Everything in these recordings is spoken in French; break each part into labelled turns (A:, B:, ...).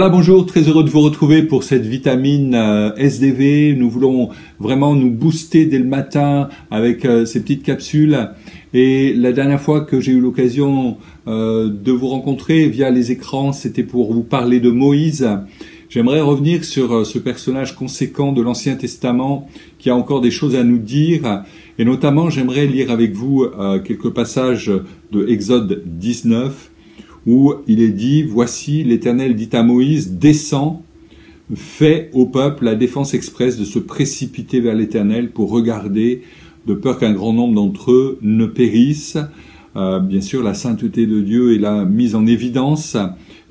A: Voilà, bonjour, très heureux de vous retrouver pour cette vitamine SDV. Nous voulons vraiment nous booster dès le matin avec ces petites capsules. Et la dernière fois que j'ai eu l'occasion de vous rencontrer via les écrans, c'était pour vous parler de Moïse. J'aimerais revenir sur ce personnage conséquent de l'Ancien Testament qui a encore des choses à nous dire. Et notamment, j'aimerais lire avec vous quelques passages de Exode 19. Où il est dit, voici l'Éternel dit à Moïse, descends, fais au peuple la défense expresse de se précipiter vers l'Éternel pour regarder, de peur qu'un grand nombre d'entre eux ne périssent. Bien sûr, la sainteté de Dieu est là mise en évidence,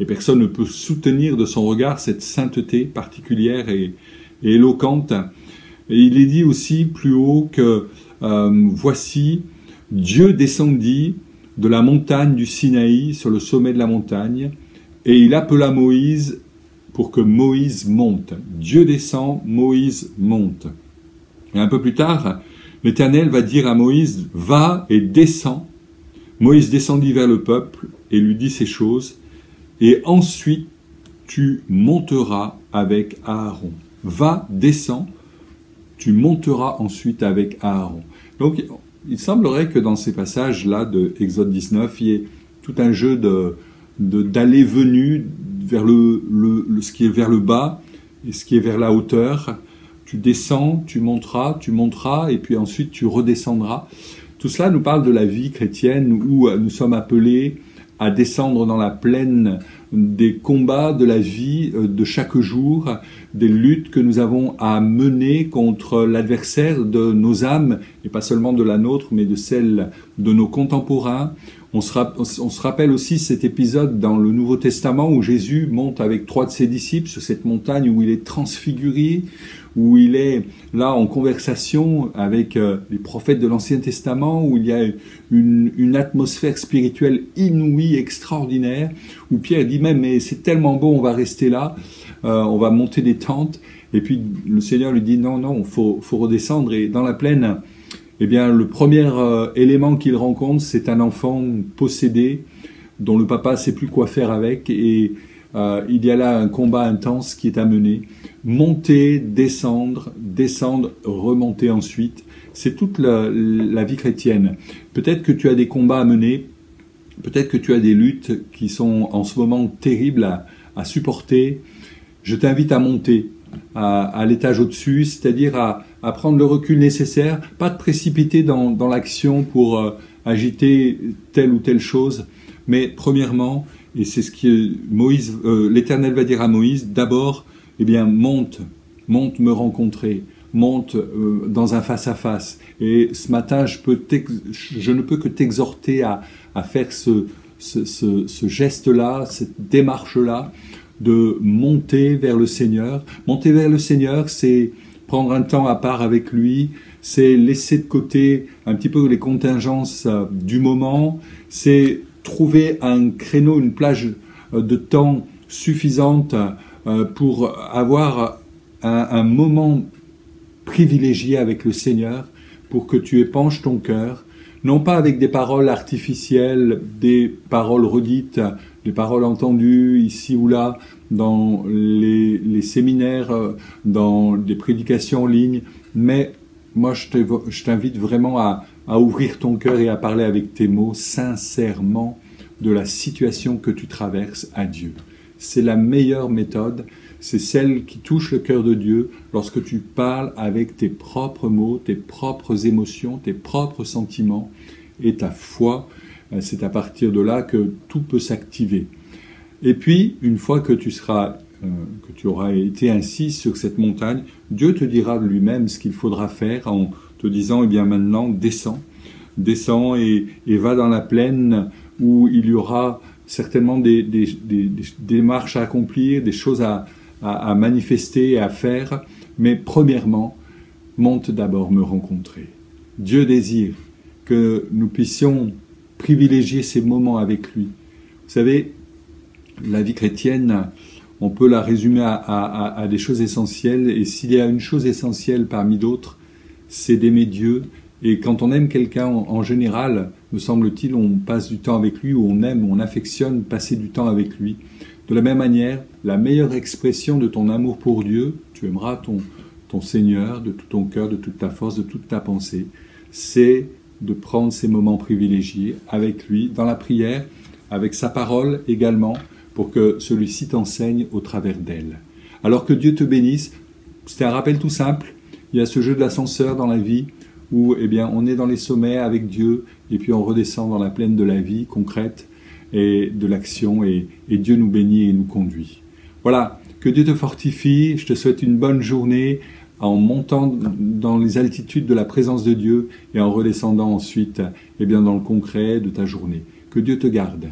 A: et personne ne peut soutenir de son regard cette sainteté particulière et éloquente. Et il est dit aussi plus haut que, voici, Dieu descendit de la montagne du Sinaï, sur le sommet de la montagne, et il appela Moïse pour que Moïse monte. Dieu descend, Moïse monte. Et un peu plus tard, l'Éternel va dire à Moïse, va et descends. Moïse descendit vers le peuple et lui dit ces choses, et ensuite tu monteras avec Aaron. Va, descends, tu monteras ensuite avec Aaron. Donc, il semblerait que dans ces passages-là de Exode 19, il y ait tout un jeu d'aller-venue vers ce qui est vers le bas et ce qui est vers la hauteur. Tu descends, tu monteras, et puis ensuite tu redescendras. Tout cela nous parle de la vie chrétienne où nous sommes appelés à descendre dans la plaine des combats de la vie de chaque jour, des luttes que nous avons à mener contre l'adversaire de nos âmes, et pas seulement de la nôtre, mais de celle de nos contemporains. On se rappelle aussi cet épisode dans le Nouveau Testament où Jésus monte avec 3 de ses disciples sur cette montagne où il est transfiguré, où il est là en conversation avec les prophètes de l'Ancien Testament, où il y a une atmosphère spirituelle inouïe, extraordinaire, où Pierre dit même, mais c'est tellement beau, on va rester là, on va monter des tentes, et puis le Seigneur lui dit, non, faut redescendre, et dans la plaine, eh bien, le premier élément qu'il rencontre, c'est un enfant possédé, dont le papa ne sait plus quoi faire avec, et il y a là un combat intense qui est à mener. Monter, descendre, remonter ensuite. C'est toute la vie chrétienne. Peut-être que tu as des combats à mener, peut-être que tu as des luttes qui sont en ce moment terribles à supporter. Je t'invite à monter à l'étage au-dessus, c'est-à-dire à prendre le recul nécessaire, pas te précipiter dans l'action pour agiter telle ou telle chose, mais premièrement, et c'est ce que l'Éternel va dire à Moïse, d'abord, eh bien, monte me rencontrer, monte dans un face-à-face. Et ce matin, je ne peux que t'exhorter à faire ce geste-là, cette démarche-là, de monter vers le Seigneur. Monter vers le Seigneur, c'est prendre un temps à part avec lui, c'est laisser de côté un petit peu les contingences du moment, c'est trouver un créneau, une plage de temps suffisante pour avoir un moment privilégié avec le Seigneur, pour que tu épanches ton cœur, non pas avec des paroles artificielles, des paroles redites, des paroles entendues ici ou là, dans les séminaires, dans des prédications en ligne, mais moi je t'invite vraiment à ouvrir ton cœur et à parler avec tes mots sincèrement de la situation que tu traverses à Dieu. C'est la meilleure méthode, c'est celle qui touche le cœur de Dieu lorsque tu parles avec tes propres mots, tes propres émotions, tes propres sentiments et ta foi. C'est à partir de là que tout peut s'activer. Et puis, une fois que tu auras été ainsi sur cette montagne, Dieu te dira lui-même ce qu'il faudra faire en te disant, eh bien maintenant, descends et va dans la plaine où il y aura certainement des démarches à accomplir, des choses à manifester et à faire. Mais premièrement, monte d'abord me rencontrer. Dieu désire que nous puissions privilégier ces moments avec lui. Vous savez, la vie chrétienne, on peut la résumer à des choses essentielles, et s'il y a une chose essentielle parmi d'autres, c'est d'aimer Dieu. Et quand on aime quelqu'un, en général, me semble-t-il, on passe du temps avec lui, ou on aime, on affectionne passer du temps avec lui. De la même manière, la meilleure expression de ton amour pour Dieu, tu aimeras ton Seigneur de tout ton cœur, de toute ta force, de toute ta pensée, c'est de prendre ces moments privilégiés avec lui, dans la prière, avec sa parole également, pour que celui-ci t'enseigne au travers d'elle. Alors que Dieu te bénisse, c'est un rappel tout simple, il y a ce jeu de l'ascenseur dans la vie, où eh bien, on est dans les sommets avec Dieu, et puis on redescend dans la plaine de la vie concrète, et de l'action, et Dieu nous bénit et nous conduit. Voilà, que Dieu te fortifie, je te souhaite une bonne journée, en montant dans les altitudes de la présence de Dieu, et en redescendant ensuite eh bien, dans le concret de ta journée. Que Dieu te garde.